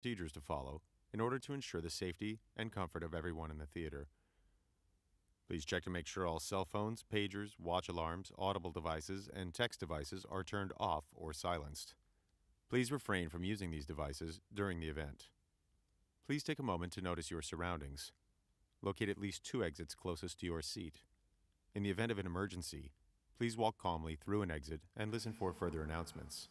procedures to follow in order to ensure the safety and comfort of everyone in the theater. Please check to make sure all cell phones, pagers, watch alarms, audible devices, and text devices are turned off or silenced. Please refrain from using these devices during the event. Please take a moment to notice your surroundings. Locate at least 2 exits closest to your seat. In the event of an emergency, please walk calmly through an exit and listen for further announcements.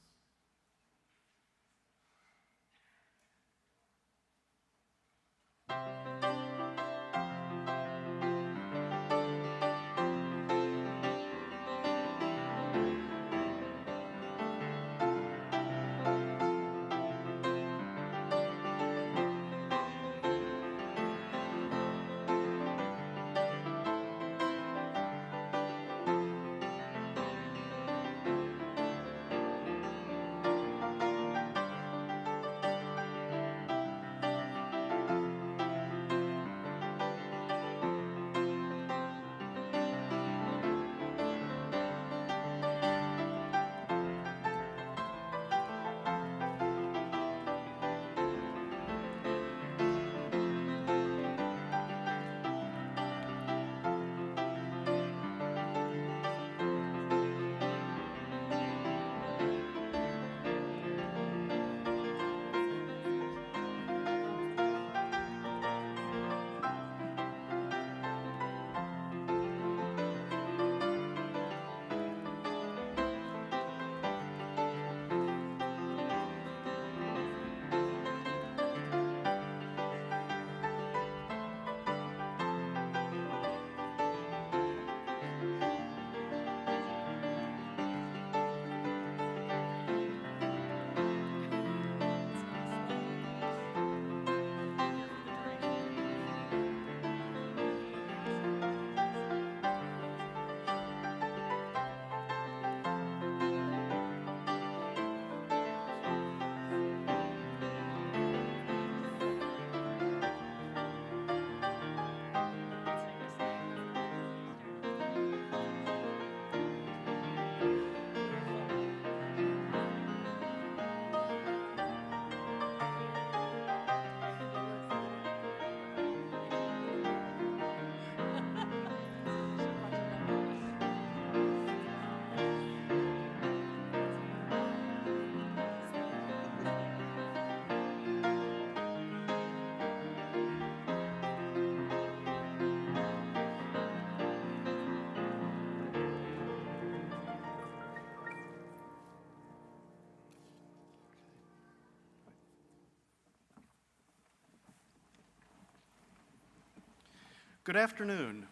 Good afternoon.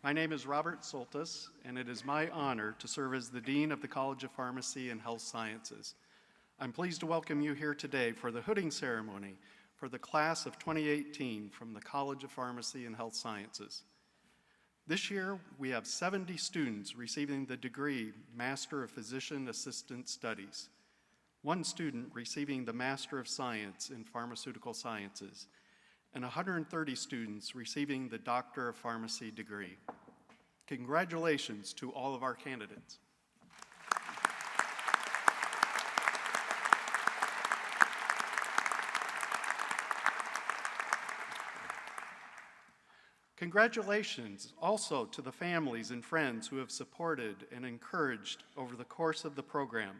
My name is Robert Soltis, and it is my honor to serve as the Dean of the College of Pharmacy and Health Sciences. I'm pleased to welcome you here today for the hooding ceremony for the class of 2018 from the College of Pharmacy and Health Sciences. This year, we have 70 students receiving the degree Master of Physician Assistant Studies, 1 student receiving the Master of Science in Pharmaceutical Sciences, and 130 students receiving the Doctor of Pharmacy degree. Congratulations to all of our candidates. Congratulations also to the families and friends who have supported and encouraged over the course of the program.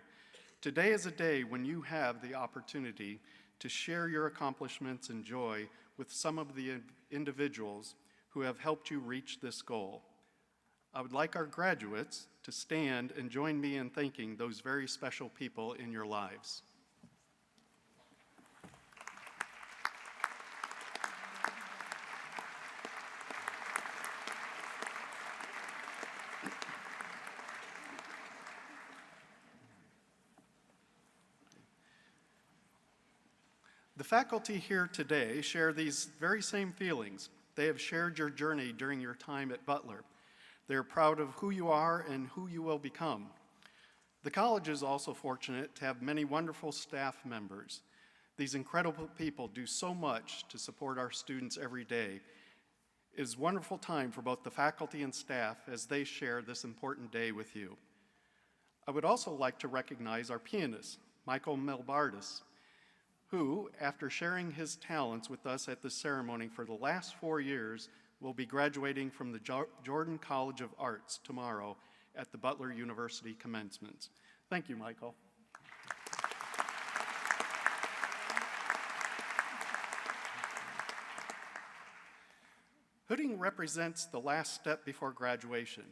Today is a day when you have the opportunity to share your accomplishments and joy with some of the individuals who have helped you reach this goal. I would like our graduates to stand and join me in thanking those very special people in your lives. The faculty here today share these very same feelings. They have shared your journey during your time at Butler. They are proud of who you are and who you will become. The college is also fortunate to have many wonderful staff members. These incredible people do so much to support our students every day. It is a wonderful time for both the faculty and staff as they share this important day with you. I would also like to recognize our pianist, Michael Melbardis, who, after sharing his talents with us at the ceremony for the last 4 years, will be graduating from the Jordan College of Arts tomorrow at the Butler University commencement. Thank you, Michael. Hooding represents the last step before graduation,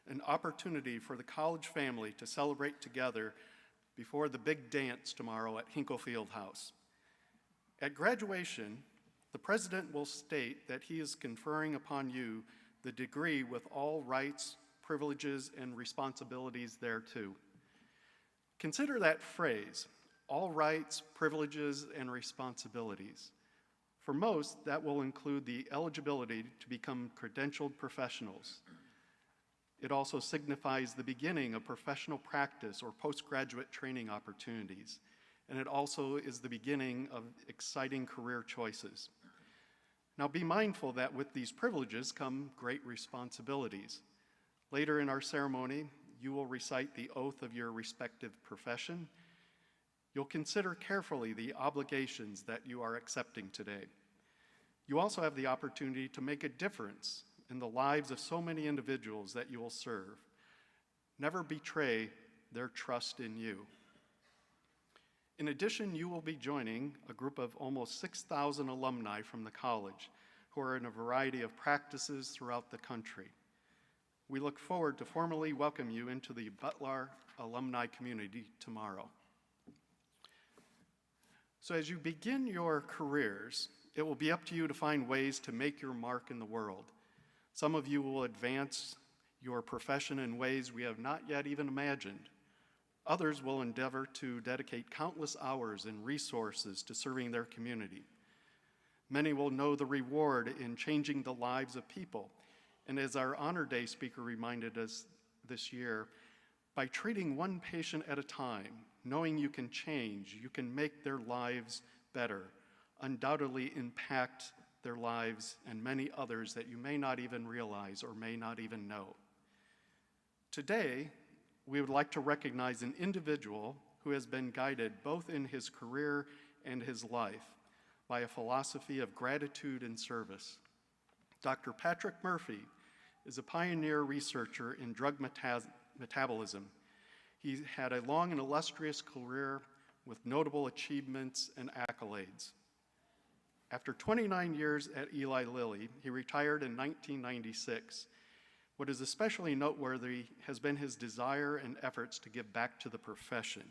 an opportunity for the college family to celebrate together before the big dance tomorrow at Hinkle Fieldhouse. At graduation, the president will state that he is conferring upon you the degree with all rights, privileges, and responsibilities thereto. Consider that phrase, all rights, privileges, and responsibilities. For most, that will include the eligibility to become credentialed professionals. It also signifies the beginning of professional practice or postgraduate training opportunities, and it also is the beginning of exciting career choices. Now be mindful that with these privileges come great responsibilities. Later in our ceremony, you will recite the oath of your respective profession. You'll consider carefully the obligations that you are accepting today. You also have the opportunity to make a difference in the lives of so many individuals that you will serve. Never betray their trust in you. In addition, you will be joining a group of almost 6,000 alumni from the college who are in a variety of practices throughout the country. We look forward to formally welcome you into the Butler alumni community tomorrow. So as you begin your careers, it will be up to you to find ways to make your mark in the world. Some of you will advance your profession in ways we have not yet even imagined. Others will endeavor to dedicate countless hours and resources to serving their community. Many will know the reward in changing the lives of people. And as our Honor Day speaker reminded us this year, by treating one patient at a time, knowing you can change, you can make their lives better, undoubtedly impact their lives and many others that you may not even realize or may not even know. Today, we would like to recognize an individual who has been guided both in his career and his life by a philosophy of gratitude and service. Dr. Patrick Murphy is a pioneer researcher in drug metabolism. He had a long and illustrious career with notable achievements and accolades. After 29 years at Eli Lilly, he retired in 1996. What is especially noteworthy has been his desire and efforts to give back to the profession.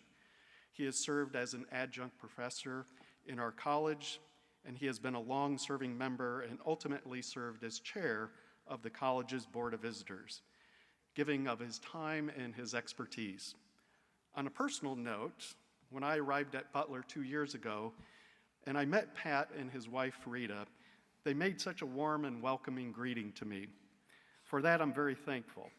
He has served as an adjunct professor in our college, and he has been a long-serving member and ultimately served as chair of the college's Board of Visitors, giving of his time and his expertise. On a personal note, when I arrived at Butler 2 years ago, and I met Pat and his wife, Rita, they made such a warm and welcoming greeting to me. For that, I'm very thankful.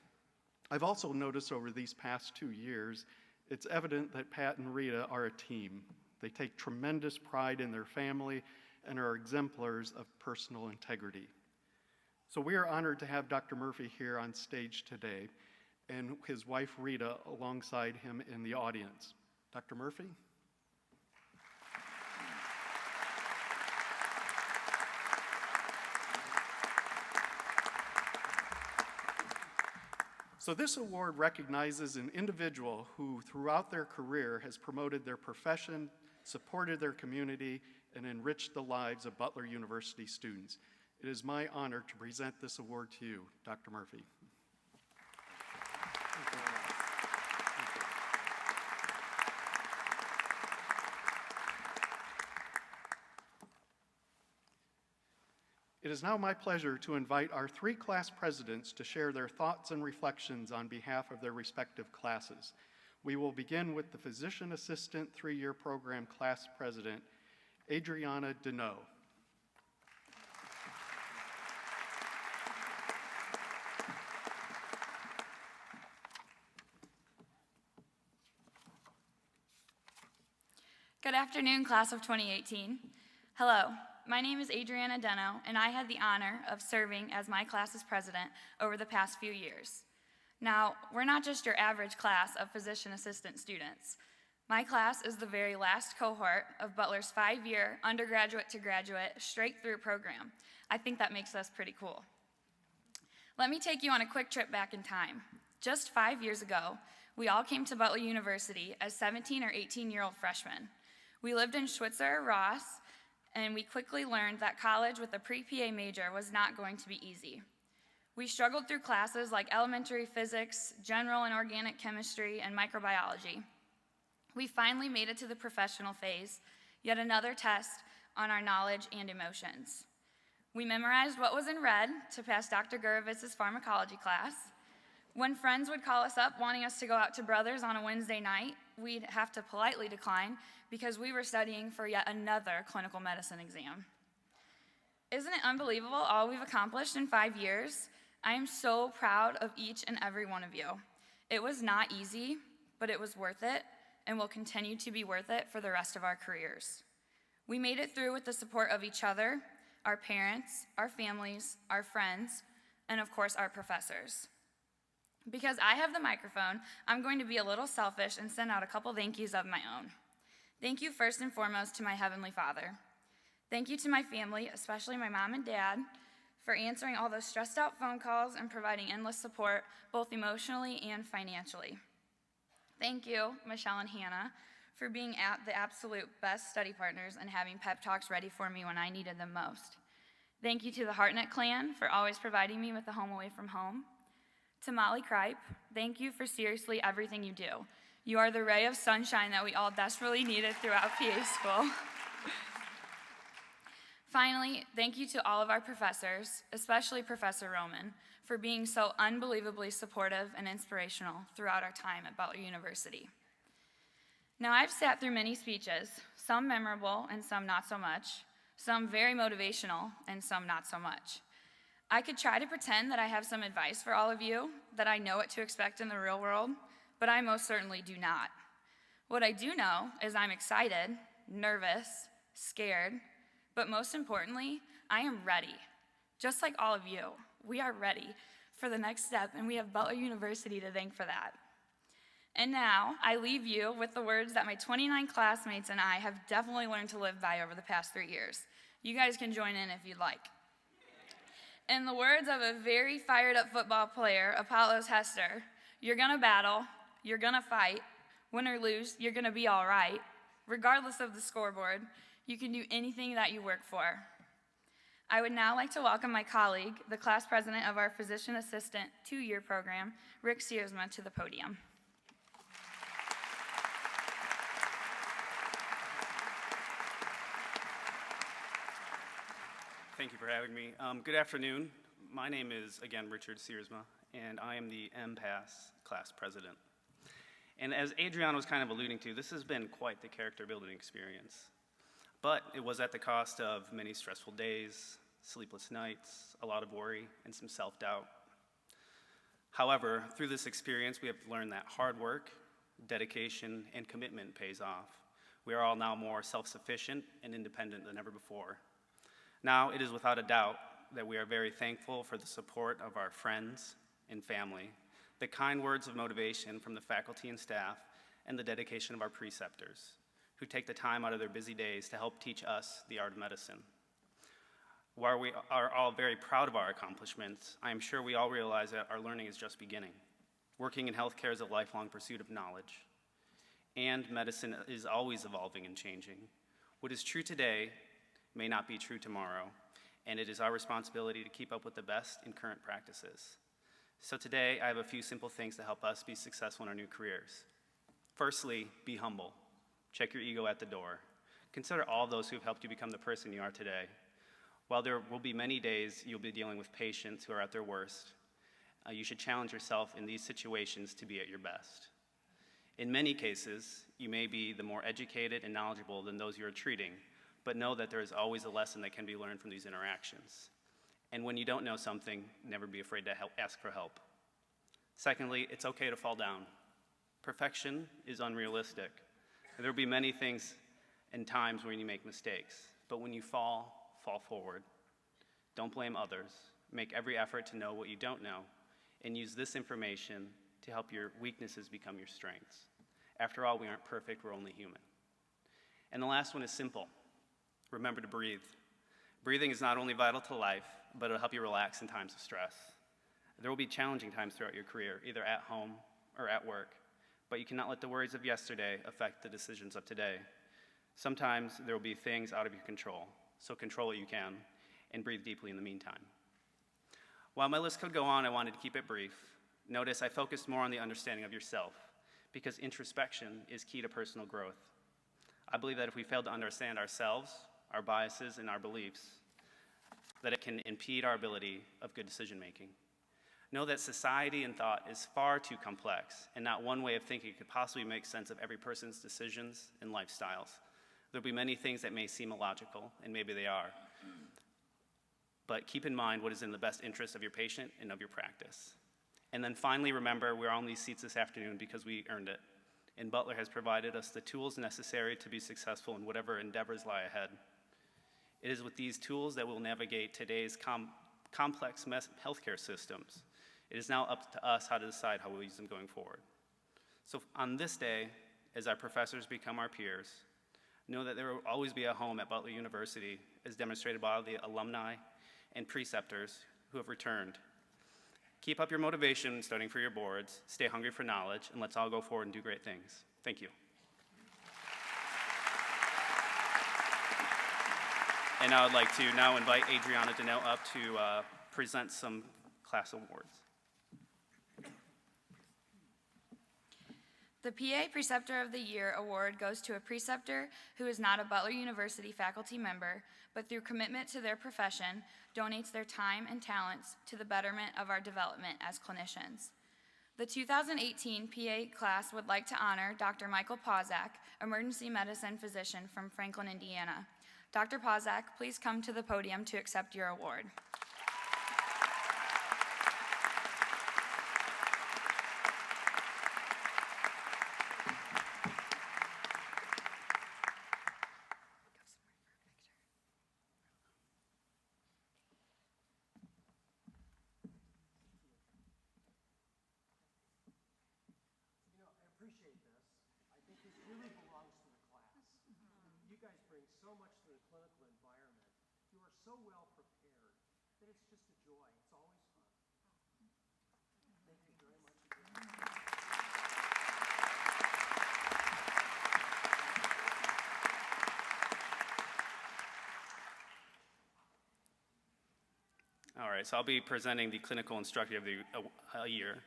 I've also noticed over these past 2 years, it's evident that Pat and Rita are a team. They take tremendous pride in their family and are exemplars of personal integrity. So we are honored to have Dr. Murphy here on stage today and his wife, Rita, alongside him in the audience. Dr. Murphy? So this award recognizes an individual who, throughout their career, has promoted their profession, supported their community, and enriched the lives of Butler University students. It is my honor to present this award to you, Dr. Murphy. It is now my pleasure to invite our 3 class presidents to share their thoughts and reflections on behalf of their respective classes. We will begin with the Physician Assistant 3-year program class president, Adriana Deneau. Good afternoon, class of 2018. Hello, my name is Adrian Deneau, and I had the honor of serving as my class's president over the past few years. Now, we're not just your average class of physician assistant students. My class is the very last cohort of Butler's 5-year undergraduate to graduate straight-through program. I think that makes us pretty cool. Let me take you on a quick trip back in time. Just 5 years ago, we all came to Butler University as 17 or 18-year-old freshmen. We lived in Schweitzer, Ross, and we quickly learned that college with a pre-PA major was not going to be easy. We struggled through classes like elementary physics, general and organic chemistry, and microbiology. We finally made it to the professional phase, yet another test on our knowledge and emotions. We memorized what was in red to pass Dr. Gurovitz's pharmacology class. When friends would call us up wanting us to go out to Brothers on a Wednesday night, we'd have to politely decline because we were studying for yet another clinical medicine exam. Isn't it unbelievable all we've accomplished in 5 years? I am so proud of each and every one of you. It was not easy, but it was worth it, and will continue to be worth it for the rest of our careers. We made it through with the support of each other, our parents, our families, our friends, and of course our professors. Because I have the microphone, I'm going to be a little selfish and send out a couple thank yous of my own. Thank you first and foremost to my Heavenly Father. Thank you to my family, especially my mom and dad, for answering all those stressed out phone calls and providing endless support, both emotionally and financially. Thank you, Michelle and Hannah, for being the absolute best study partners and having pep talks ready for me when I needed them most. Thank you to the Hartnett clan for always providing me with a home away from home. To Molly Kripe, thank you for seriously everything you do. You are the ray of sunshine that we all desperately needed throughout PA school. Finally, thank you to all of our professors, especially Professor Roman, for being so unbelievably supportive and inspirational throughout our time at Butler University. Now, I've sat through many speeches, some memorable and some not so much, some very motivational and some not so much. I could try to pretend that I have some advice for all of you, that I know what to expect in the real world, but I most certainly do not. What I do know is I'm excited, nervous, scared, but most importantly, I am ready. Just like all of you, we are ready for the next step, and we have Butler University to thank for that. And now, I leave you with the words that my 29 classmates and I have definitely learned to live by over the past 3 years. You guys can join in if you'd like. In the words of a very fired up football player, Apollos Hester, you're gonna battle, you're gonna fight, win or lose, you're gonna be all right. Regardless of the scoreboard, you can do anything that you work for. I would now like to welcome my colleague, the class president of our physician assistant 2-year program, Rick Searsma, to the podium. Thank you for having me. Good afternoon. My name is, again, Richard Searsma, and I am the MPAS class president. And as Adrian was kind of alluding to, this has been quite the character building experience. But it was at the cost of many stressful days, sleepless nights, a lot of worry, and some self-doubt. However, through this experience, we have learned that hard work, dedication, and commitment pays off. We are all now more self-sufficient and independent than ever before. Now, it is without a doubt that we are very thankful for the support of our friends and family, the kind words of motivation from the faculty and staff, and the dedication of our preceptors, who take the time out of their busy days to help teach us the art of medicine. While we are all very proud of our accomplishments, I am sure we all realize that our learning is just beginning. Working in healthcare is a lifelong pursuit of knowledge, and medicine is always evolving and changing. What is true today may not be true tomorrow, and it is our responsibility to keep up with the best in current practices. So today, I have a few simple things to help us be successful in our new careers. Firstly, be humble. Check your ego at the door. Consider all those who have helped you become the person you are today. While there will be many days you'll be dealing with patients who are at their worst, you should challenge yourself in these situations to be at your best. In many cases, you may be the more educated and knowledgeable than those you are treating, but know that there is always a lesson that can be learned from these interactions. And when you don't know something, never be afraid to ask for help. Secondly, it's okay to fall down. Perfection is unrealistic. There will be many things and times when you make mistakes, but when you fall forward. Don't blame others. Make every effort to know what you don't know, and use this information to help your weaknesses become your strengths. After all, we aren't perfect, we're only human. And the last one is simple. Remember to breathe. Breathing is not only vital to life, but it'll help you relax in times of stress. There will be challenging times throughout your career, either at home or at work, but you cannot let the worries of yesterday affect the decisions of today. Sometimes there will be things out of your control, so control what you can and breathe deeply in the meantime. While my list could go on, I wanted to keep it brief. Notice I focused more on the understanding of yourself, because introspection is key to personal growth. I believe that if we fail to understand ourselves, our biases, and our beliefs, that it can impede our ability of good decision making. Know that society and thought is far too complex, and not one way of thinking could possibly make sense of every person's decisions and lifestyles. There'll be many things that may seem illogical, and maybe they are. But keep in mind what is in the best interest of your patient and of your practice. And then finally, remember, we're on these seats this afternoon because we earned it. And Butler has provided us the tools necessary to be successful in whatever endeavors lie ahead. It is with these tools that we'll navigate today's complex healthcare systems. It is now up to us how to decide how we'll use them going forward. So on this day, as our professors become our peers, know that there will always be a home at Butler University, as demonstrated by the alumni and preceptors who have returned. Keep up your motivation in studying for your boards, stay hungry for knowledge, and let's all go forward and do great things. Thank you. And I would like to now invite Adrian up to present some class awards. The PA Preceptor of the Year award goes to a preceptor who is not a Butler University faculty member, but through commitment to their profession, donates their time and talents to the betterment of our development as clinicians. The 2018 PA class would like to honor Dr. Michael Pozak, emergency medicine physician from Franklin, Indiana. Dr. Pozak, please come to the podium to accept your award. Appreciate this. I think this really belongs to the class. You guys bring so much to the clinical environment. You are so well prepared that it's just a joy. It's always fun. Thank you very much again. All right, so I'll be presenting the Clinical Instructor of the Year.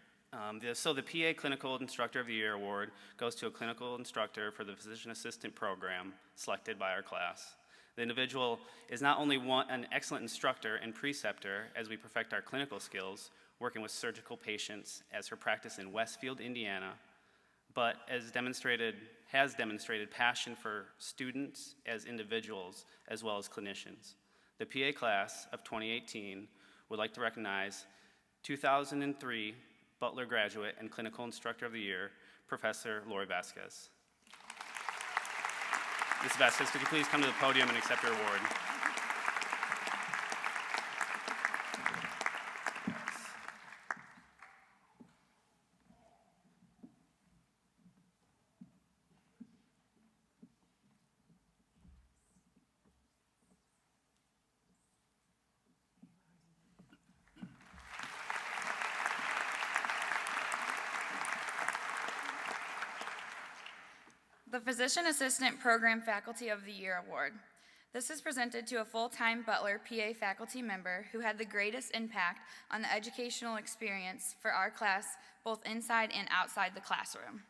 So the PA Clinical Instructor of the Year award goes to a clinical instructor for the Physician Assistant program selected by our class. The individual is not only an excellent instructor and preceptor as we perfect our clinical skills, working with surgical patients as her practice in Westfield, Indiana, but has demonstrated passion for students as individuals as well as clinicians. The PA class of 2018 would like to recognize 2003 Butler graduate and Clinical Instructor of the Year, Professor Lori Vasquez. Ms. Vasquez, could you please come to the podium and accept your award? The Physician Assistant Program Faculty of the Year Award. This is presented to a full-time Butler PA faculty member who had the greatest impact on the educational experience for our class, both inside and outside the classroom.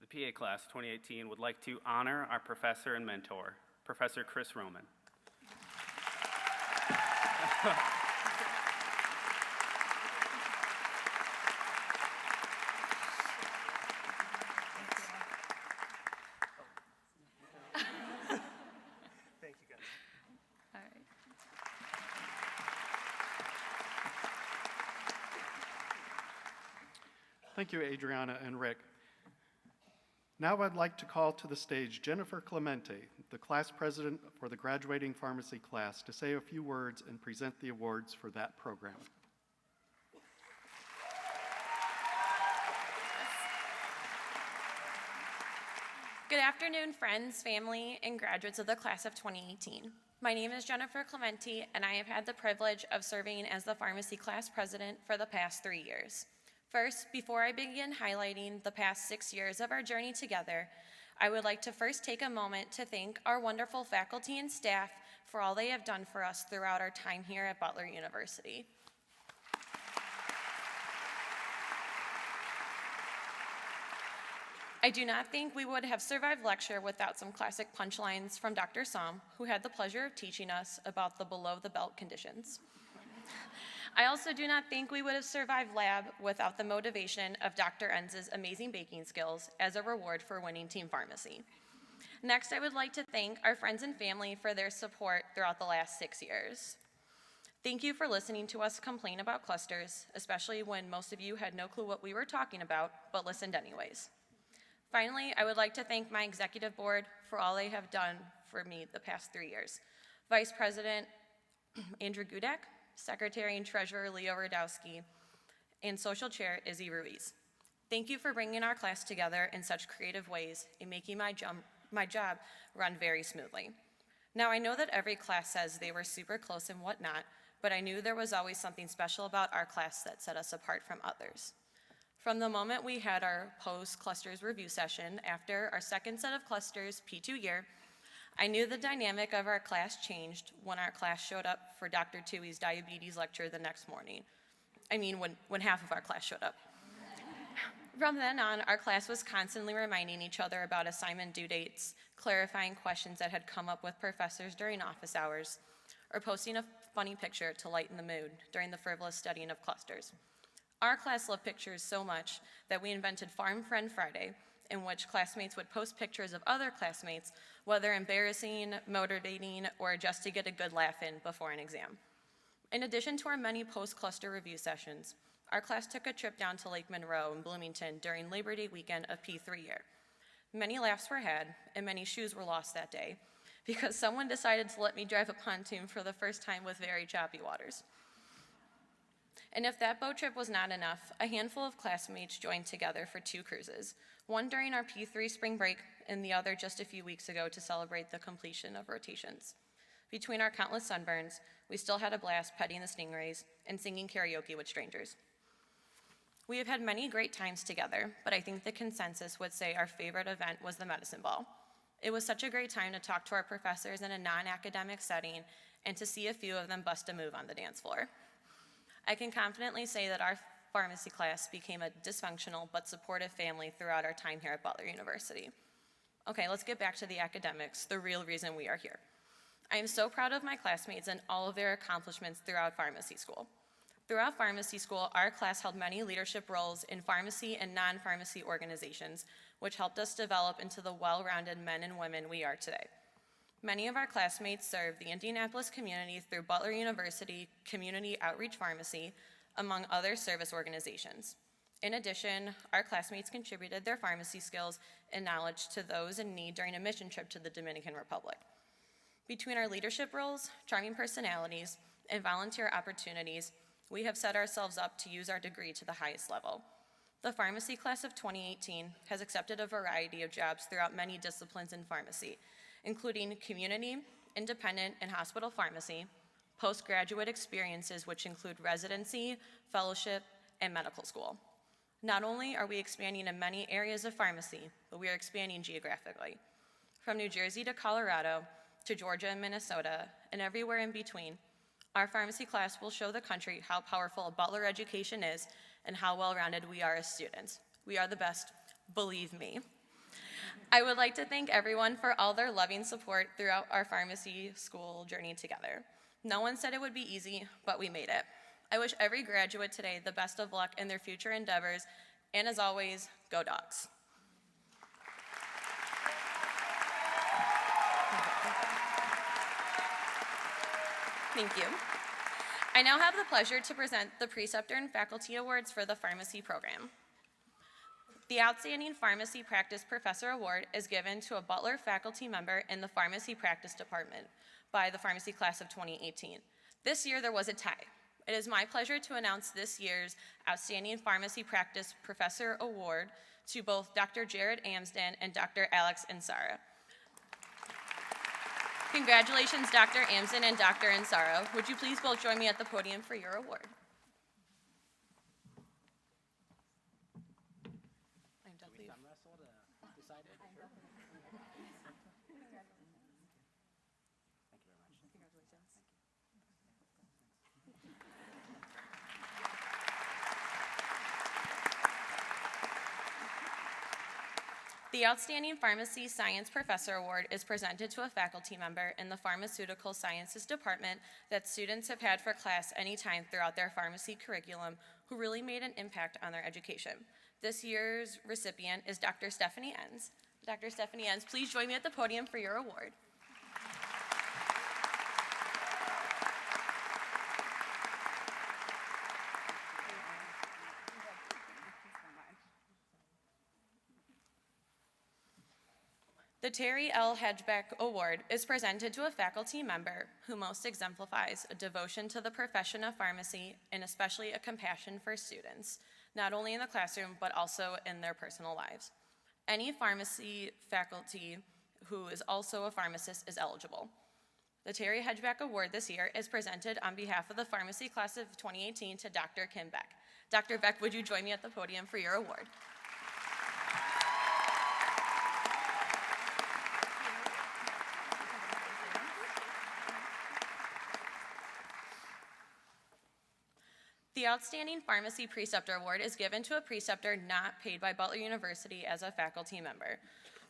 The PA class 2018 would like to honor our professor and mentor, Professor Chris Roman. Thank you, Adriana and Rick. Now I'd like to call to the stage Jennifer Clemente, the class president for the graduating pharmacy class, to say a few words and present the awards for that program. Good afternoon, friends, family, and graduates of the class of 2018. My name is Jennifer Clemente, and I have had the privilege of serving as the pharmacy class president for the past 3 years. First, before I begin highlighting the past 6 years of our journey together, I would like to first take a moment to thank our wonderful faculty and staff for all they have done for us throughout our time here at Butler University. I do not think we would have survived lecture without some classic punchlines from Dr. Som, who had the pleasure of teaching us about the below-the-belt conditions. I also do not think we would have survived lab without the motivation of Dr. Enz's amazing baking skills as a reward for winning Team Pharmacy. Next, I would like to thank our friends and family for their support throughout the last 6 years. Thank you for listening to us complain about clusters, especially when most of you had no clue what we were talking about, but listened anyways. Finally, I would like to thank my executive board for all they have done for me the past 3 years. Vice President Andrew Gudek, Secretary and Treasurer Leo Radowski, and Social Chair Izzy Ruiz. Thank you for bringing our class together in such creative ways and making my job run very smoothly. Now, I know that every class says they were super close and whatnot, but I knew there was always something special about our class that set us apart from others. From the moment we had our post-clusters review session after our second set of clusters P2 year, I knew the dynamic of our class changed when our class showed up for Dr. Tui's diabetes lecture the next morning. I mean, when half of our class showed up. From then on, our class was constantly reminding each other about assignment due dates, clarifying questions that had come up with professors during office hours, or posting a funny picture to lighten the mood during the frivolous studying of clusters. Our class loved pictures so much that we invented Farm Friend Friday, in which classmates would post pictures of other classmates, whether embarrassing, motivating, or just to get a good laugh in before an exam. In addition to our many post-cluster review sessions, our class took a trip down to Lake Monroe in Bloomington during Labor Day weekend of P3 year. Many laughs were had, and many shoes were lost that day, because someone decided to let me drive a pontoon for the first time with very choppy waters. And if that boat trip was not enough, a handful of classmates joined together for 2 cruises, one during our P3 spring break and the other just a few weeks ago to celebrate the completion of rotations. Between our countless sunburns, we still had a blast petting the stingrays and singing karaoke with strangers. We have had many great times together, but I think the consensus would say our favorite event was the medicine ball. It was such a great time to talk to our professors in a non-academic setting and to see a few of them bust a move on the dance floor. I can confidently say that our pharmacy class became a dysfunctional but supportive family throughout our time here at Butler University. Okay, let's get back to the academics, the real reason we are here. I am so proud of my classmates and all of their accomplishments throughout pharmacy school. Throughout pharmacy school, our class held many leadership roles in pharmacy and non-pharmacy organizations, which helped us develop into the well-rounded men and women we are today. Many of our classmates served the Indianapolis community through Butler University Community Outreach Pharmacy, among other service organizations. In addition, our classmates contributed their pharmacy skills and knowledge to those in need during a mission trip to the Dominican Republic. Between our leadership roles, charming personalities, and volunteer opportunities, we have set ourselves up to use our degree to the highest level. The pharmacy class of 2018 has accepted a variety of jobs throughout many disciplines in pharmacy, including community, independent, and hospital pharmacy, postgraduate experiences which include residency, fellowship, and medical school. Not only are we expanding in many areas of pharmacy, but we are expanding geographically. From New Jersey to Colorado, to Georgia and Minnesota, and everywhere in between, our pharmacy class will show the country how powerful a Butler education is and how well-rounded we are as students. We are the best, believe me. I would like to thank everyone for all their loving support throughout our pharmacy school journey together. No one said it would be easy, but we made it. I wish every graduate today the best of luck in their future endeavors, and as always, go Dogs. Thank you. I now have the pleasure to present the Preceptor and Faculty Awards for the Pharmacy program. The Outstanding Pharmacy Practice Professor Award is given to a Butler faculty member in the Pharmacy Practice Department by the Pharmacy Class of 2018. This year there was a tie. It is my pleasure to announce this year's Outstanding Pharmacy Practice Professor Award to both Dr. Jared Amsden and Dr. Alex Ansara. Congratulations, Dr. Amsden and Dr. Ansara. Would you please both join me at the podium for your award? I'm definitely The Outstanding Pharmacy Science Professor Award is presented to a faculty member in the Pharmaceutical Sciences Department that students have had for class anytime throughout their pharmacy curriculum who really made an impact on their education. This year's recipient is Dr. Stephanie Enns. Dr. Stephanie Enns, please join me at the podium for your award. The Terry L. Hedgebeck Award is presented to a faculty member who most exemplifies a devotion to the profession of pharmacy and especially a compassion for students, not only in the classroom but also in their personal lives. Any pharmacy faculty who is also a pharmacist is eligible. The Terry Hedgebeck Award this year is presented on behalf of the pharmacy class of 2018 to Dr. Kim Beck. Dr. Beck, would you join me at the podium for your award? The Outstanding Pharmacy Preceptor Award is given to a preceptor not paid by Butler University as a faculty member.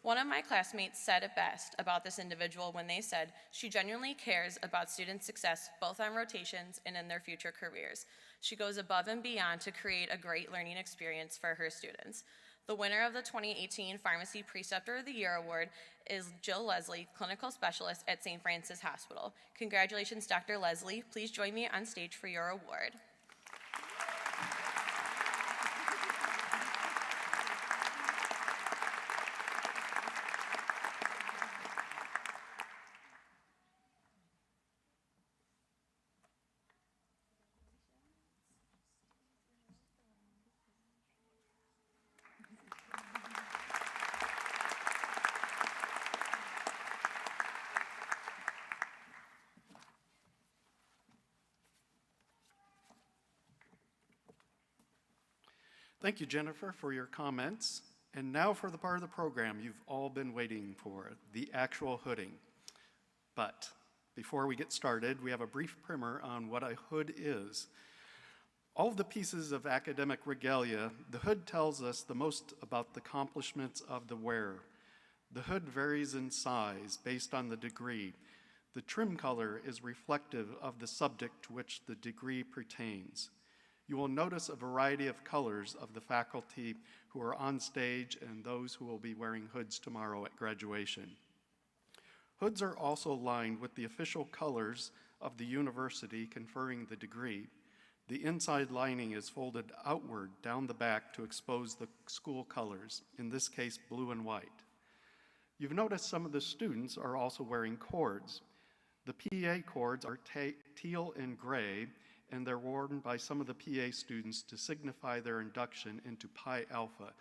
One of my classmates said it best about this individual when they said, she genuinely cares about student success both on rotations and in their future careers. She goes above and beyond to create a great learning experience for her students. The winner of the 2018 Pharmacy Preceptor of the Year Award is Jill Leslie, Clinical Specialist at St. Francis Hospital. Congratulations, Dr. Leslie. Please join me on stage for your award. Thank you, Jennifer, for your comments. And now for the part of the program you've all been waiting for, the actual hooding. But before we get started, we have a brief primer on what a hood is. All of the pieces of academic regalia, the hood tells us the most about the accomplishments of the wearer. The hood varies in size based on the degree. The trim color is reflective of the subject to which the degree pertains. You will notice a variety of colors of the faculty who are on stage and those who will be wearing hoods tomorrow at graduation. Hoods are also lined with the official colors of the university conferring the degree. The inside lining is folded outward down the back to expose the school colors, in this case blue and white. You've noticed some of the students are also wearing cords. The PA cords are teal and gray, and they're worn by some of the PA students to signify their induction into Pi Alpha,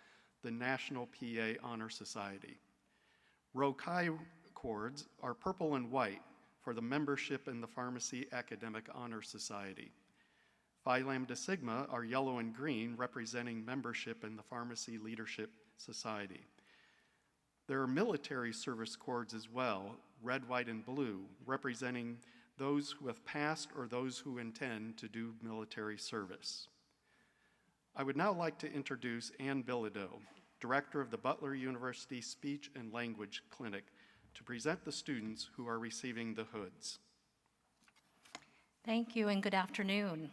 the National PA Honor Society. Rho Chi cords are purple and white for the membership in the Pharmacy Academic Honor Society. Phi Lambda Sigma are yellow and green, representing membership in the Pharmacy Leadership Society. There are military service cords as well, red, white, and blue, representing those who have passed or those who intend to do military service. I would now like to introduce Ann Bilodeau, Director of the Butler University Speech and Language Clinic, to present the students who are receiving the hoods. Thank you and good afternoon.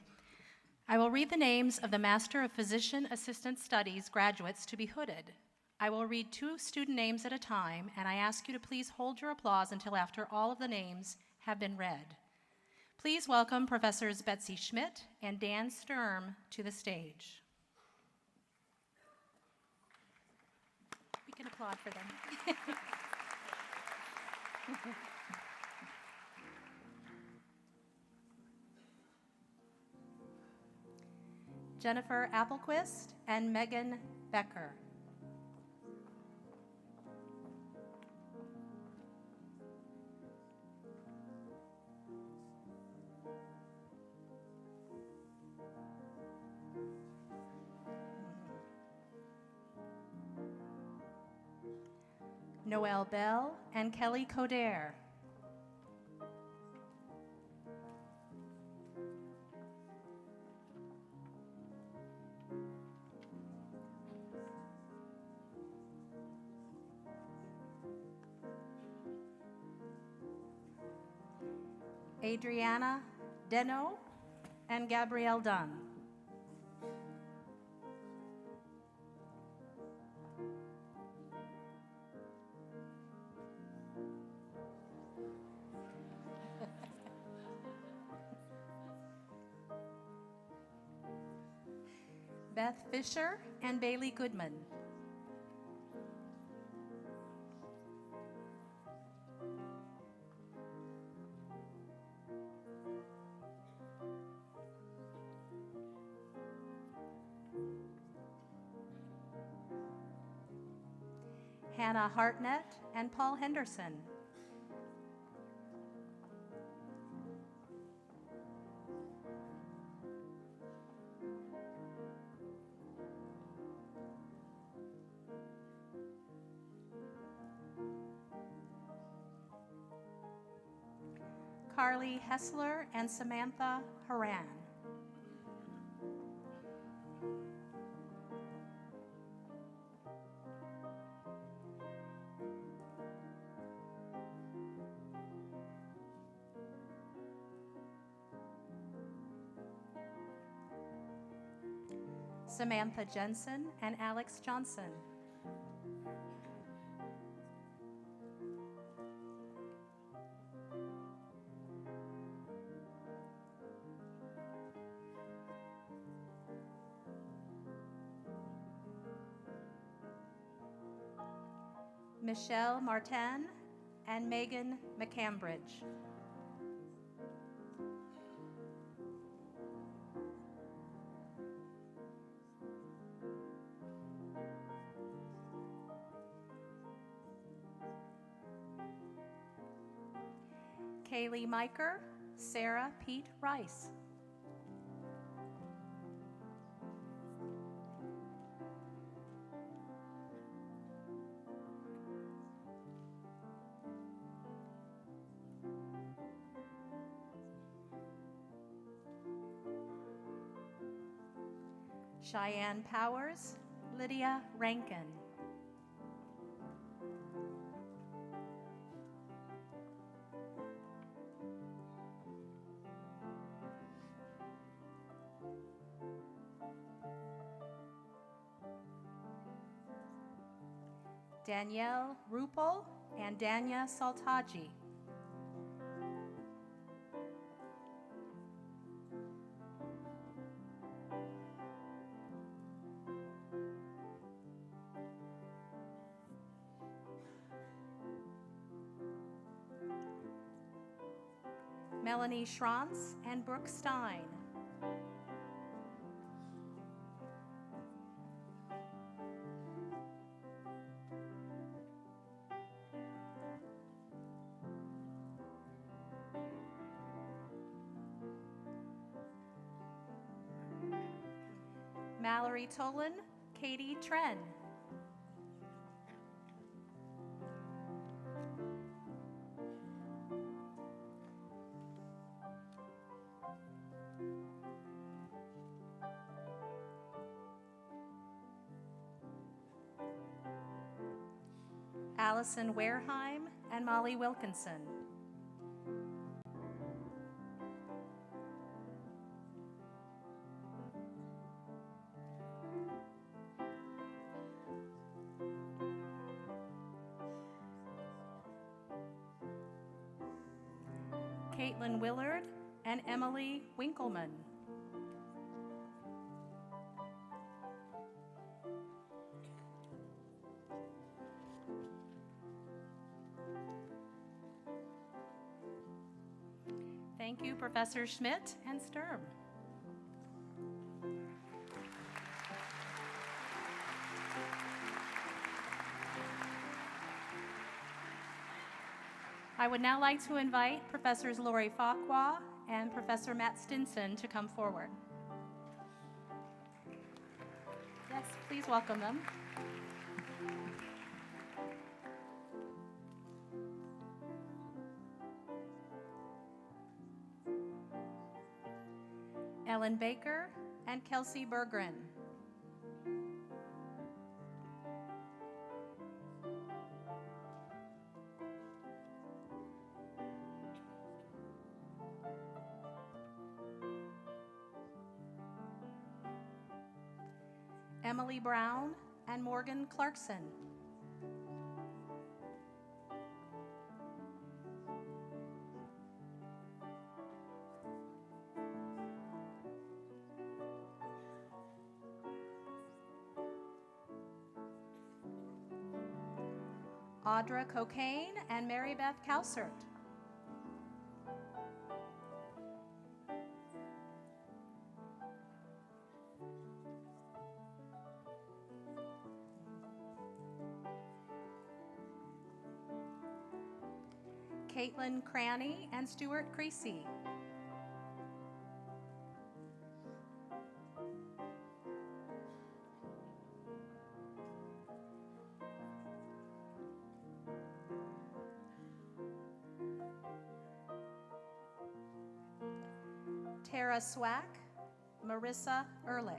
I will read the names of the Master of Physician Assistant Studies graduates to be hooded. I will read 2 student names at a time, and I ask you to please hold your applause until after all of the names have been read. Please welcome Professors Betsy Schmidt and Dan Sturm to the stage. We can applaud for them. Jennifer Applequist and Megan Becker. Noelle Bell, and Kelly Coder. Adriana Deno and Gabrielle Dunn. Beth Fisher and Bailey Goodman. Hannah Hartnett and Paul Henderson. Carly Hessler and Samantha Haran. Samantha Jensen and Alex Johnson. Michelle Martin and Megan McCambridge. Kaylee Miker, Sarah Pete Rice. Cheyenne Powers, Lydia Rankin. Danielle Rupel and Danya Saltaji. Melanie Schranz and Brooke Stein. Mallory Tolan, Katie Tren. Allison Wareheim and Molly Wilkinson. Caitlin Willard and Emily Winkleman. Thank you, Professor Schmidt and Sturm. I would now like to invite Professors Lori Fakwa and Professor Matt Stinson to come forward. Yes, please welcome them. Ellen Baker, and Kelsey Bergren. Emily Brown and Morgan Clarkson. Audra Cocaine and Mary Beth Cowsert. Caitlin Cranny and Stuart Creasy. Tara Swack, Marissa Ehrlich.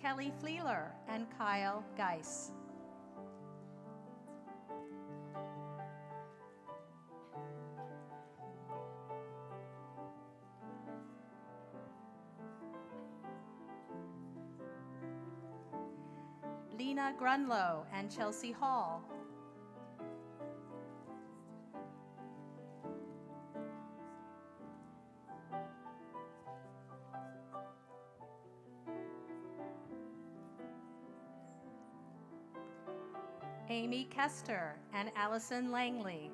Kelly Fleeler and Kyle Geis. Lena Grunlow and Chelsea Hall. Amy Kester and Allison Langley.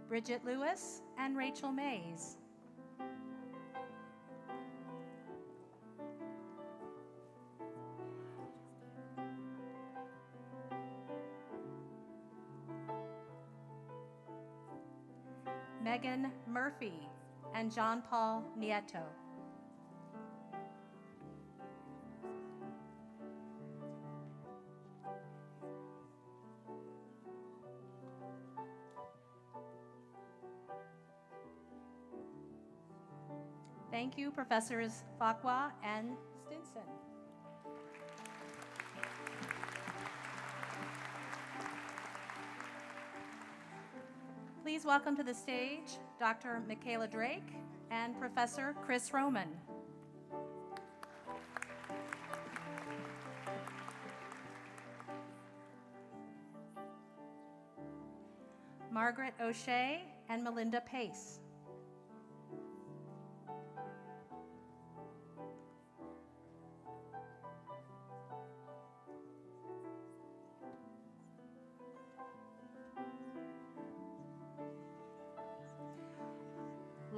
Bridget Lewis and Rachel Mays. Megan Murphy and John Paul Nieto. Thank you, Professors Fakwa and Stinson. Please welcome to the stage Dr. Michaela Drake and Professor Chris Roman. Margaret O'Shea and Melinda Pace.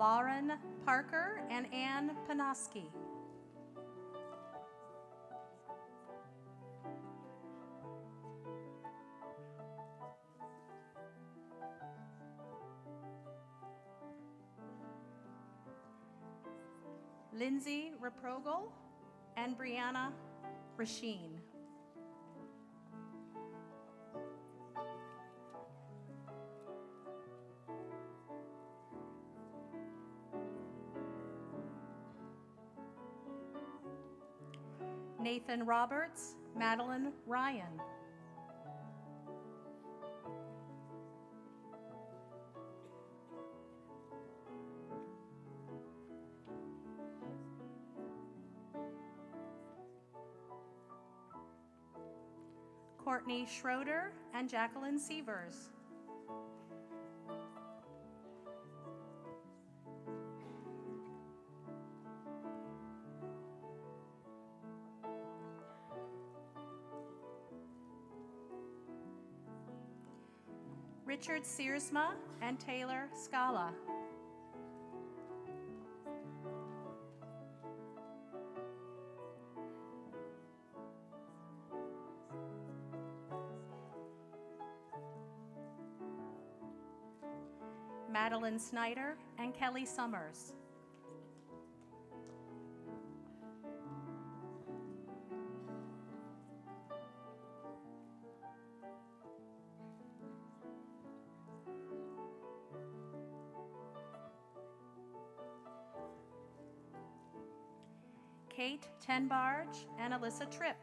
Lauren Parker and Ann Panoski. Lindsay Reprogel and Brianna Rasheen. Nathan Roberts, Madeline Ryan. Courtney Schroeder and Jacqueline Sievers. Richard Searsma and Taylor Scala. Madeline Snyder, and Kelly Summers. Kate Tenbarge and Alyssa Tripp.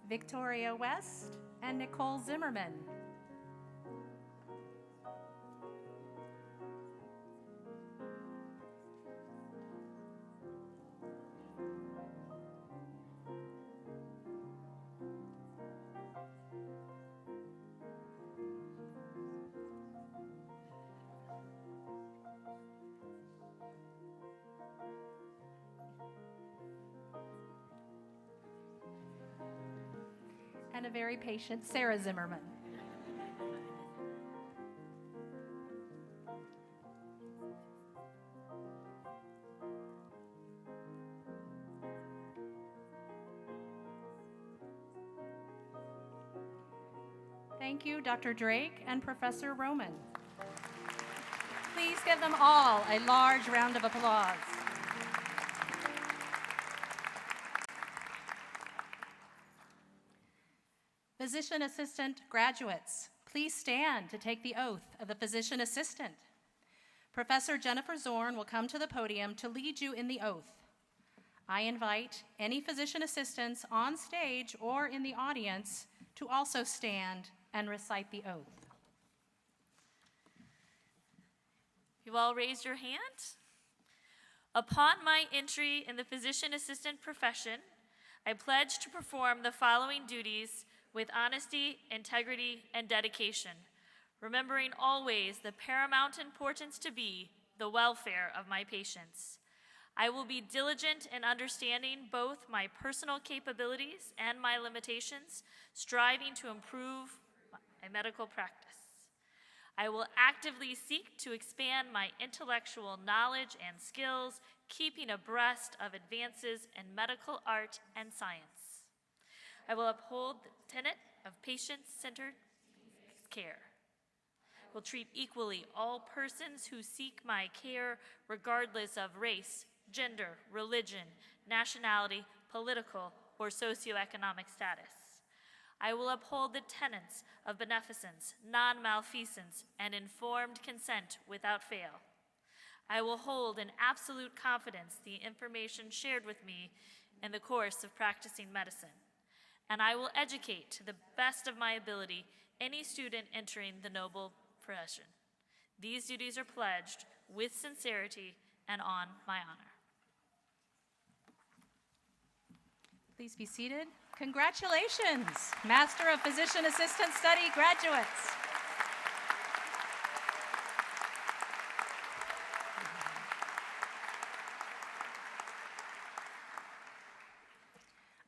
Victoria West and Nicole Zimmerman. And a very patient Sarah Zimmerman. Thank you, Dr. Drake and Professor Roman. Please give them all a large round of applause. Physician assistant graduates, please stand to take the oath of the physician assistant. Professor Jennifer Zorn will come to the podium to lead you in the oath. I invite any physician assistants on stage or in the audience to also stand and recite the oath. You all raised your hand. Upon my entry in the physician assistant profession, I pledge to perform the following duties with honesty, integrity, and dedication, remembering always the paramount importance to be the welfare of my patients. I will be diligent in understanding both my personal capabilities and my limitations, striving to improve my medical practice. I will actively seek to expand my intellectual knowledge and skills, keeping abreast of advances in medical art and science. I will uphold the tenet of patient-centered care. I will treat equally all persons who seek my care, regardless of race, gender, religion, nationality, political, or socioeconomic status. I will uphold the tenets of beneficence, non-malfeasance, and informed consent without fail. I will hold in absolute confidence the information shared with me in the course of practicing medicine. And I will educate to the best of my ability any student entering the noble profession. These duties are pledged with sincerity and on my honor. Please be seated. Congratulations, Master of Physician Assistant Study graduates.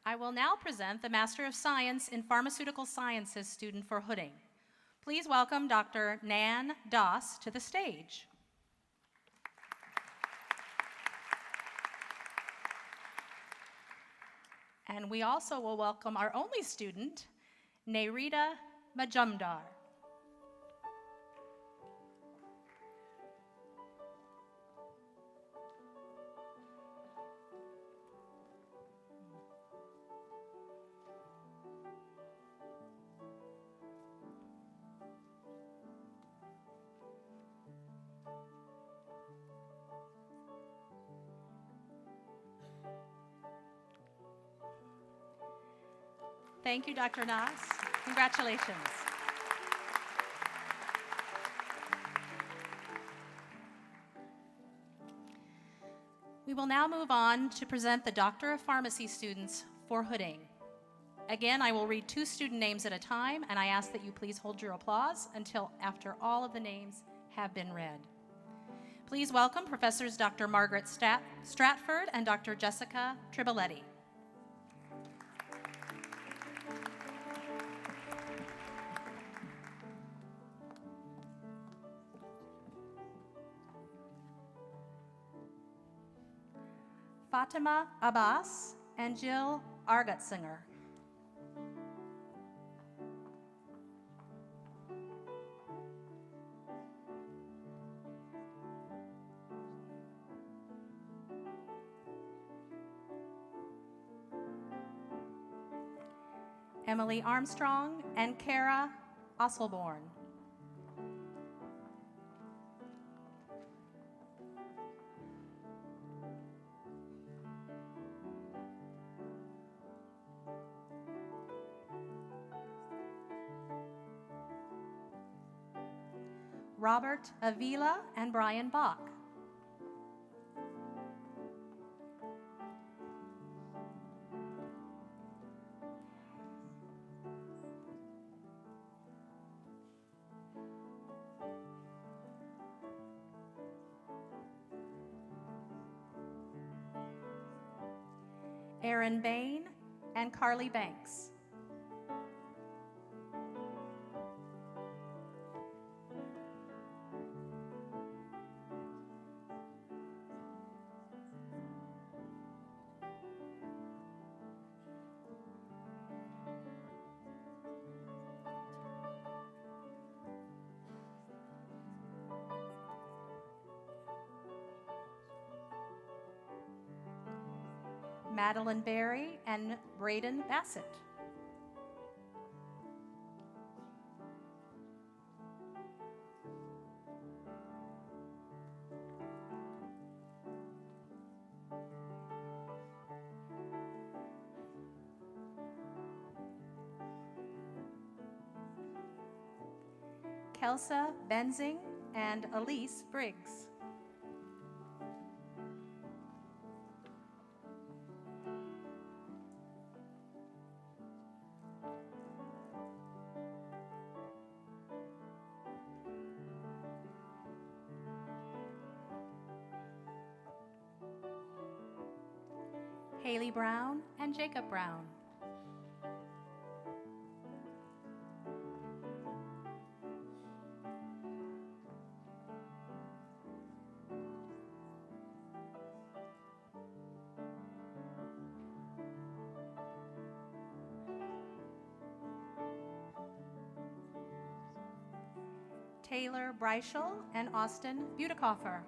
I will now present the Master of Science in Pharmaceutical Sciences student for hooding. Please welcome Dr. Nan Doss to the stage. And we also will welcome our only student, Nerita Majumdar. Thank you, Dr. Nas. Congratulations. We will now move on to present the Doctor of Pharmacy students for hooding. Again, I will read 2 student names at a time, and I ask that you please hold your applause until after all of the names have been read. Please welcome Professors Dr. Margaret Stratford and Dr. Jessica Triboletti. Fatima Abbas and Jill Argutsinger. Emily Armstrong and Kara Osselborn. Robert Avila and Brian Bach. Aaron Bain and Carly Banks. Madeline Berry and Braden Bassett. Kelsa Benzing and Elise Briggs. Haley Brown and Jacob Brown. Taylor Breichel and Austin Butikoffer.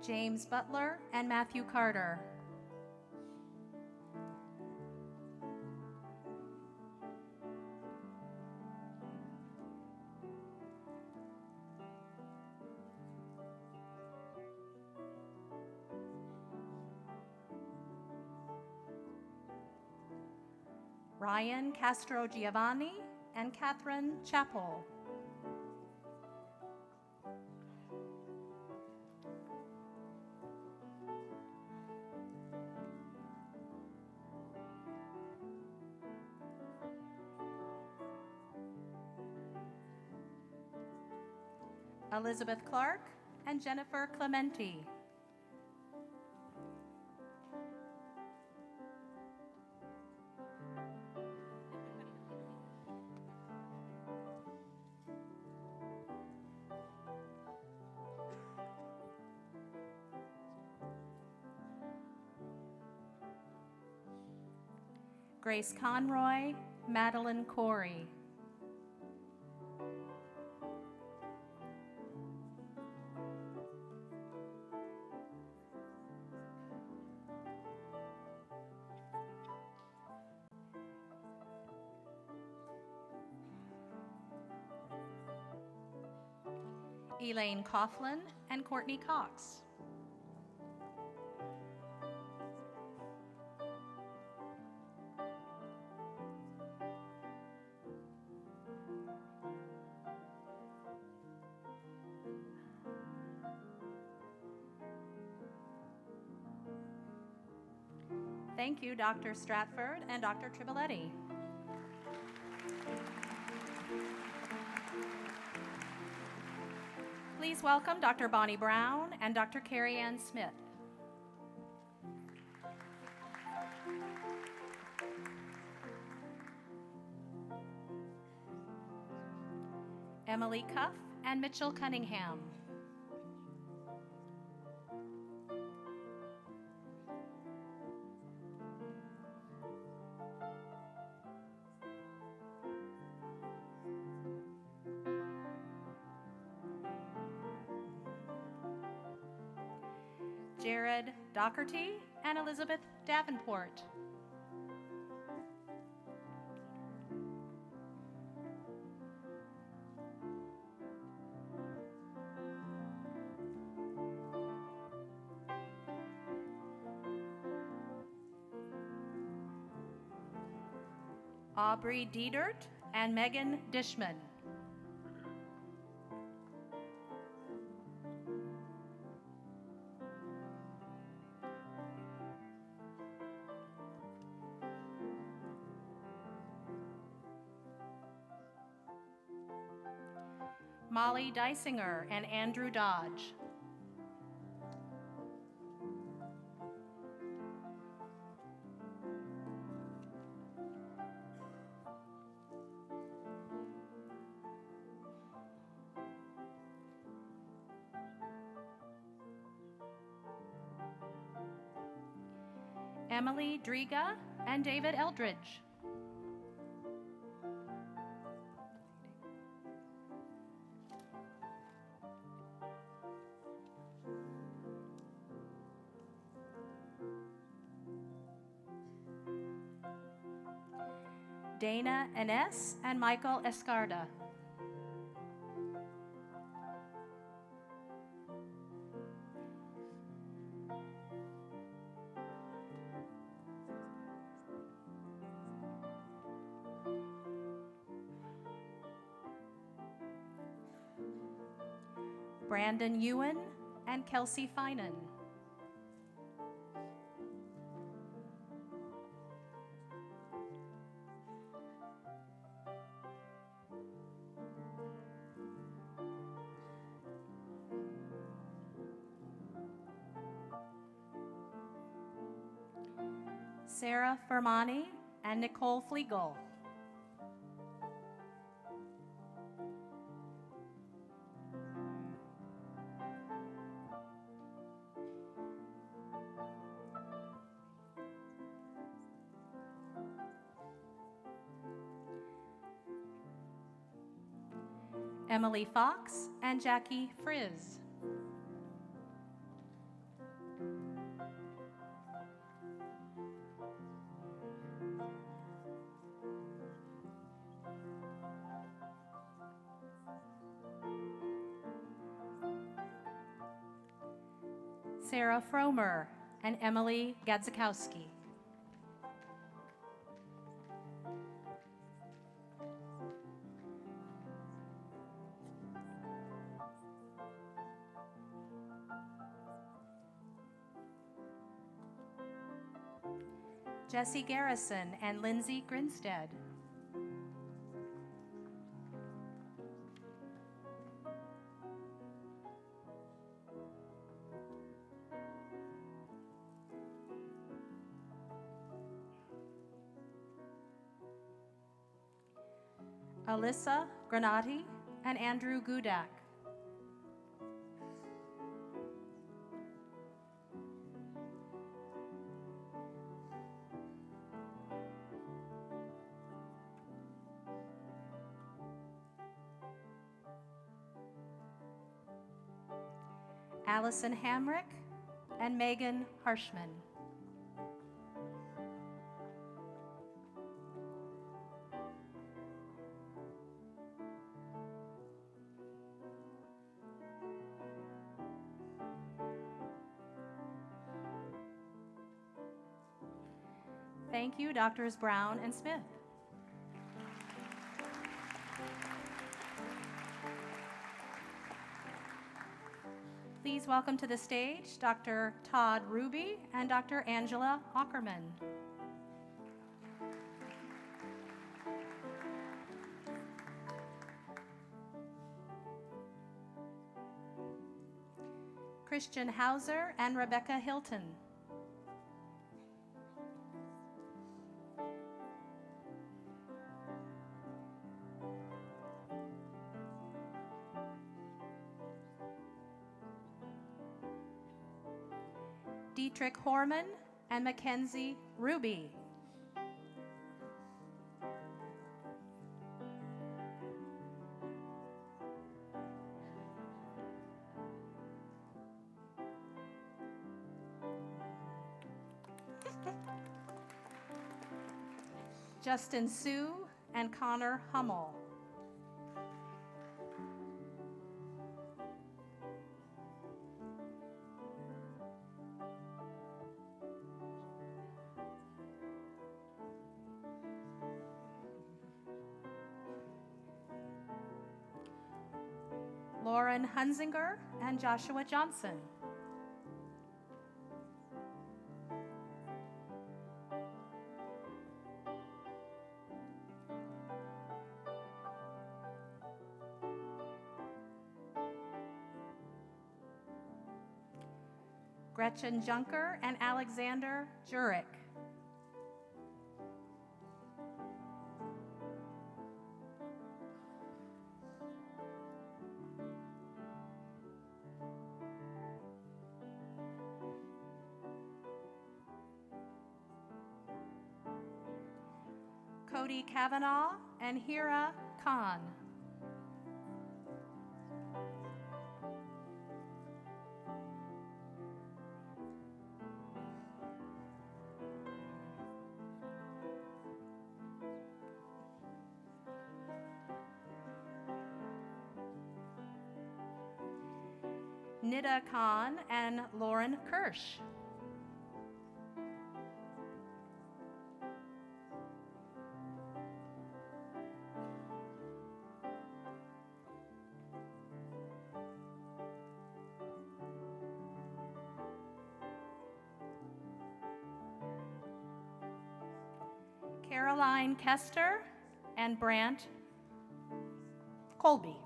James Butler and Matthew Carter. Ryan Castro Giovanni and Catherine Chappell. Elizabeth Clark and Jennifer Clemente. Grace Conroy, Madeline Corey. Elaine Coughlin and Courtney Cox. Thank you, Dr. Stratford and Dr. Triboletti. Please welcome Dr. Bonnie Brown and Dr. Carrie Ann Smith. Emily Cuff and Mitchell Cunningham. Jared Doherty and Elizabeth Davenport. Aubrey Diedert and Megan Dishman. Molly Dysinger and Andrew Dodge. Emily Driga and David Eldridge. Dana Ines and Michael Escarda. Brandon Ewan and Kelsey Finan. Sarah Fermani and Nicole Flegel. Emily Fox and Jackie Frizz. Sarah Fromer and Emily Gadzikowski. Jesse Garrison and Lindsay Grinstead. Alyssa Granati and Andrew Gudak. Allison Hamrick and Megan Harshman. Thank you, Drs. Brown and Smith. Please welcome to the stage Dr. Todd Ruby and Dr. Angela Ackerman. Christian Hauser and Rebecca Hilton. Dietrich Horman and Mackenzie Ruby. Justin Sue and Connor Hummel. Lauren Hunzinger and Joshua Johnson. Gretchen Junker and Alexander Jurek. Cody Kavanaugh and Hira Khan. Nida Khan and Lauren Kirsch. Caroline Kester and Brant Colby.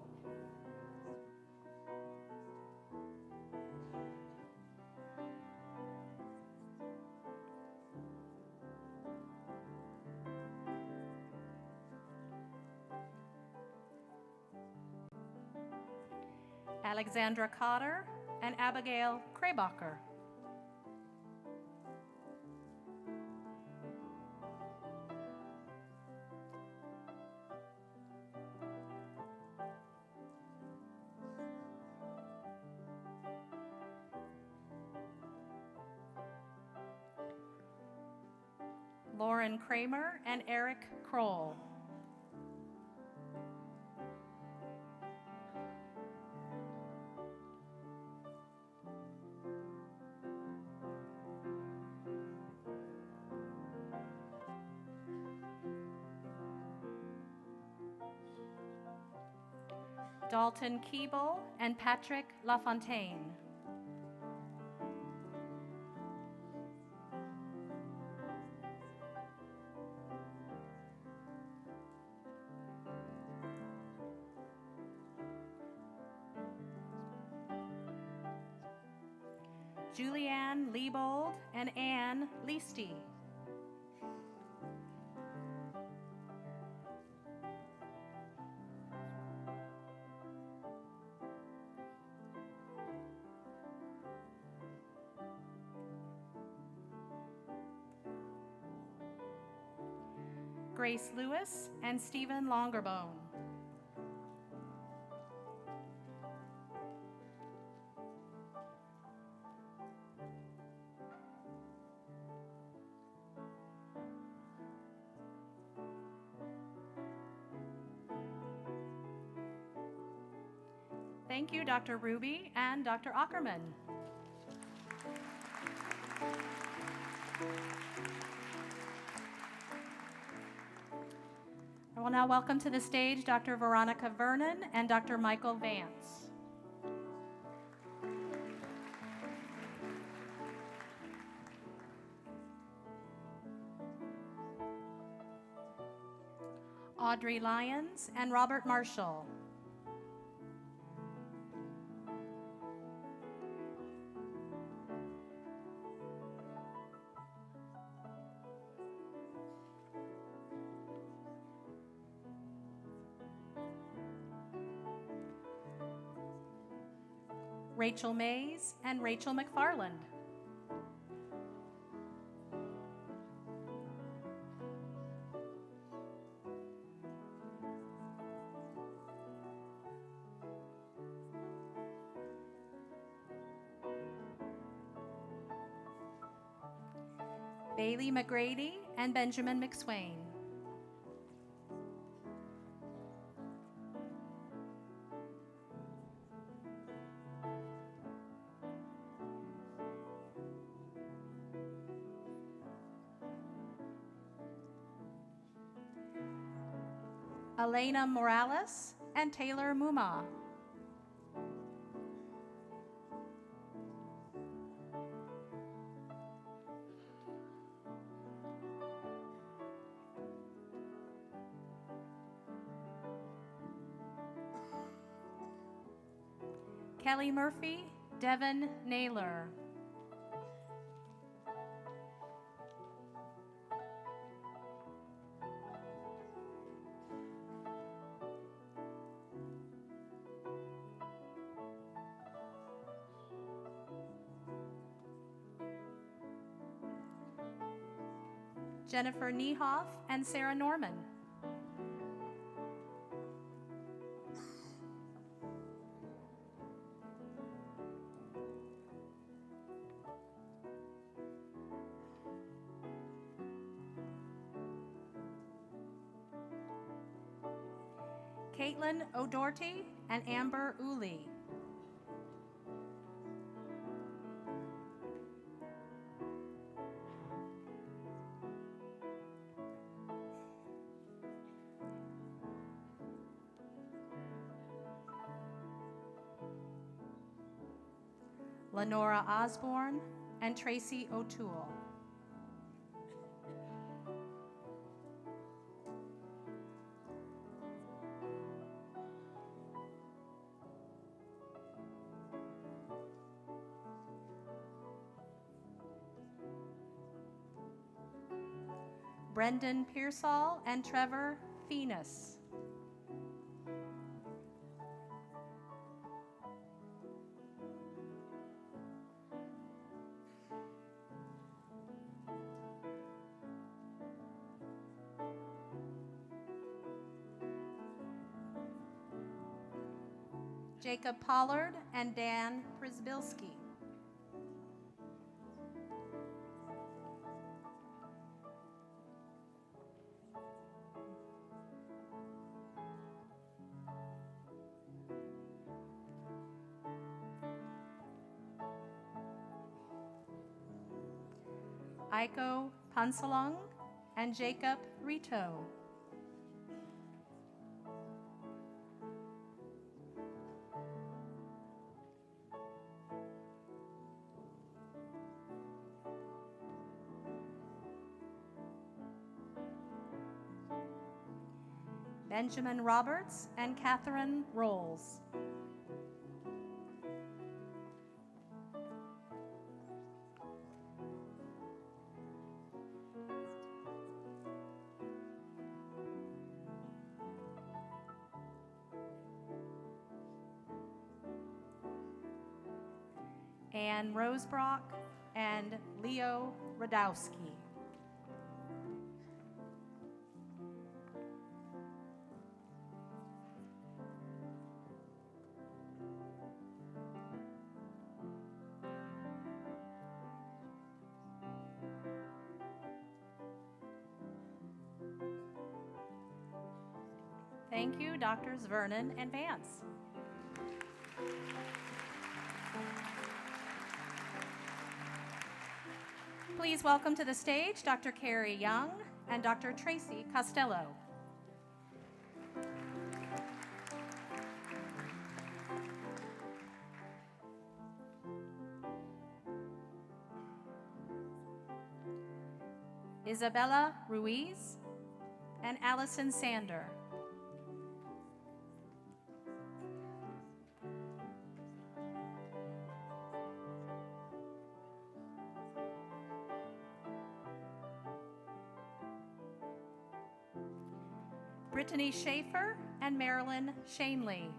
Alexandra Cotter and Abigail Kraybacher. Lauren Kramer and Eric Kroll. Dalton Keeble and Patrick LaFontaine. Julianne Liebold and Anne Leasty. Grace Lewis and Stephen Longerbone. Thank you, Dr. Ruby and Dr. Ackerman. I will now welcome to the stage Dr. Veronica Vernon and Dr. Michael Vance. Audrey Lyons and Robert Marshall. Rachel Mays, and Rachel McFarland. Bailey McGrady and Benjamin McSwain. Elena Morales and Taylor Muma. Kelly Murphy, Devin Naylor. Jennifer Niehoff and Sarah Norman. Caitlin O'Doherty and Amber Uli. Lenora Osborne and Tracy O'Toole. Brendan Pearsall and Trevor Phoenix. Jacob Pollard and Dan Przybylski. Aiko Pansalong and Jacob Rito. Benjamin Roberts and Catherine Rolls. Anne Rosebrock and Leo Radowski. Thank you, Drs. Vernon and Vance. Please welcome to the stage Dr. Carrie Young and Dr. Tracy Costello. Isabella Ruiz and Allison Sander. Brittany Schaefer and Marilyn Shanley.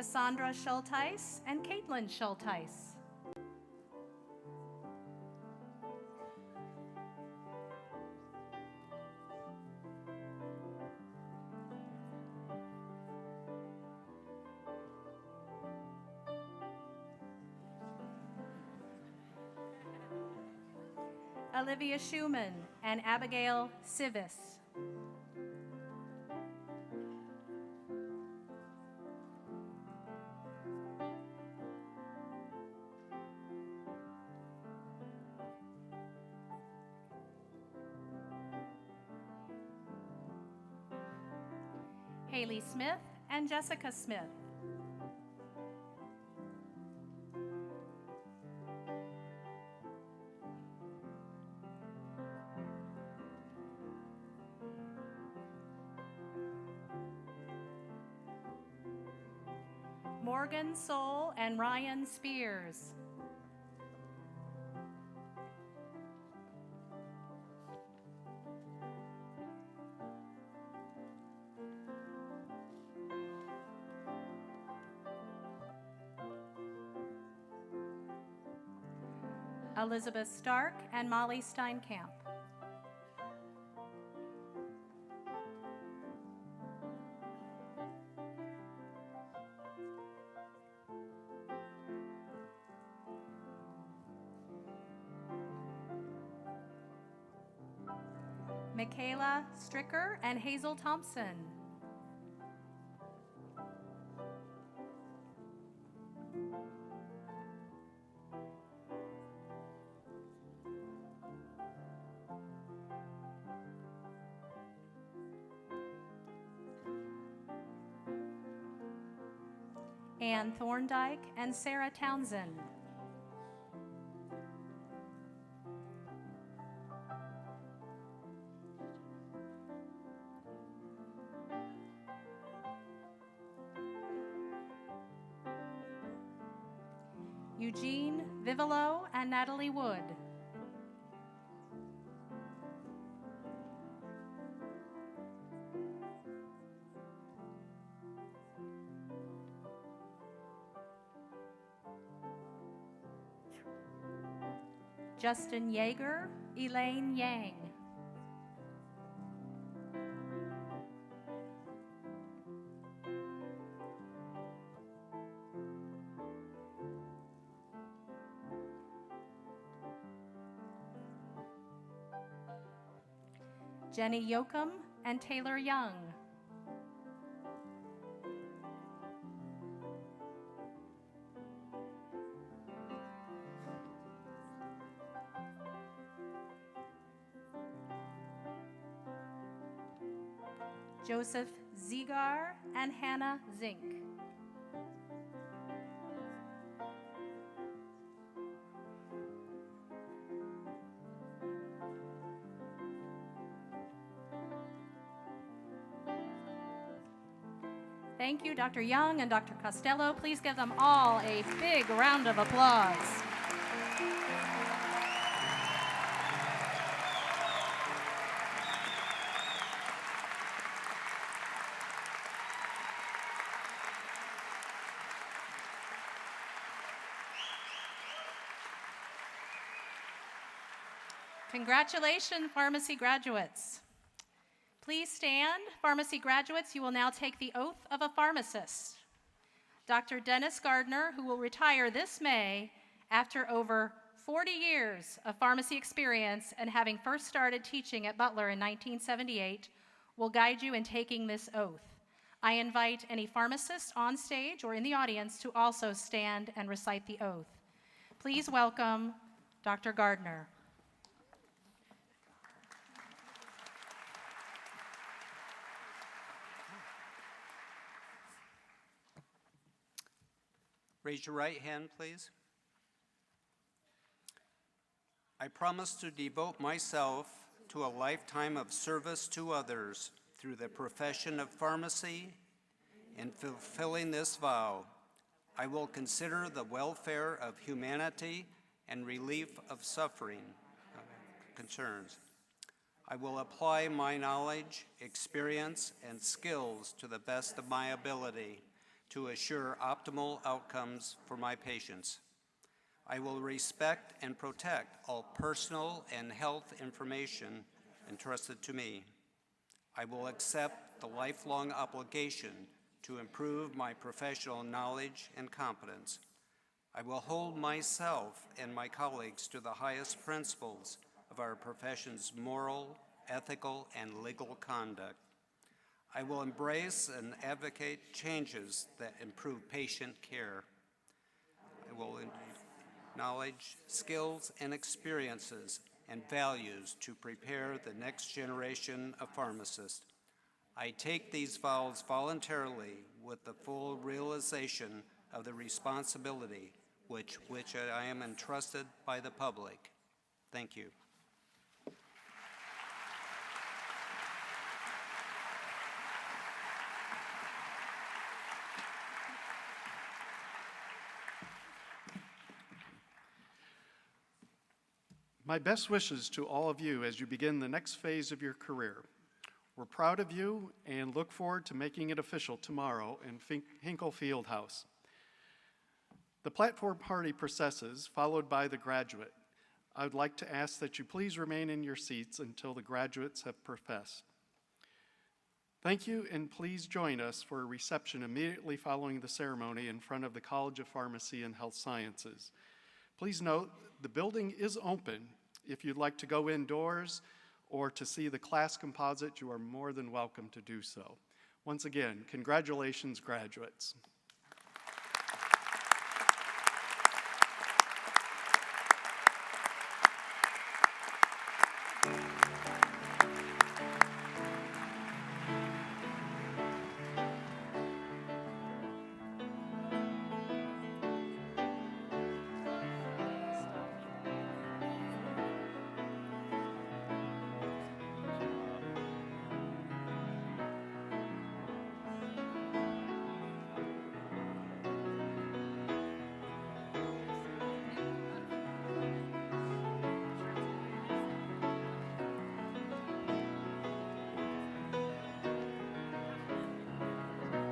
Cassandra Schulteis and Caitlin Schulteis. Olivia Schumann and Abigail Civis. Haley Smith and Jessica Smith. Morgan Soul and Ryan Spears. Elizabeth Stark and Molly Steinkamp. Michaela Stricker and Hazel Thompson. Ann Thorndike and Sarah Townsend. Eugene Vivolo and Natalie Wood. Justin Yeager, Elaine Yang. Jenny Yoakum and Taylor Young. Joseph Zigar and Hannah Zink. Thank you, Dr. Young and Dr. Costello. Please give them all a big round of applause. Congratulations, pharmacy graduates. Please stand. Pharmacy graduates, you will now take the oath of a pharmacist. Dr. Dennis Gardner, who will retire this May after over 40 years of pharmacy experience and having first started teaching at Butler in 1978, will guide you in taking this oath. I invite any pharmacists on stage or in the audience to also stand and recite the oath. Please welcome Dr. Gardner. Raise your right hand, please. I promise to devote myself to a lifetime of service to others through the profession of pharmacy. In fulfilling this vow, I will consider the welfare of humanity and relief of suffering concerns. I will apply my knowledge, experience, and skills to the best of my ability to assure optimal outcomes for my patients. I will respect and protect all personal and health information entrusted to me. I will accept the lifelong obligation to improve my professional knowledge and competence. I will hold myself and my colleagues to the highest principles of our profession's moral, ethical, and legal conduct. I will embrace and advocate changes that improve patient care. I will acknowledge skills and experiences and values to prepare the next generation of pharmacists. I take these vows voluntarily with the full realization of the responsibility which I am entrusted by the public. Thank you. My best wishes to all of you as you begin the next phase of your career. We're proud of you and look forward to making it official tomorrow in Hinkle Fieldhouse. The platform party processes, followed by the graduate. I would like to ask that you please remain in your seats until the graduates have professed. Thank you, and please join us for a reception immediately following the ceremony in front of the College of Pharmacy and Health Sciences. Please note, the building is open. If you'd like to go indoors or to see the class composite, you are more than welcome to do so. Once again, congratulations, graduates.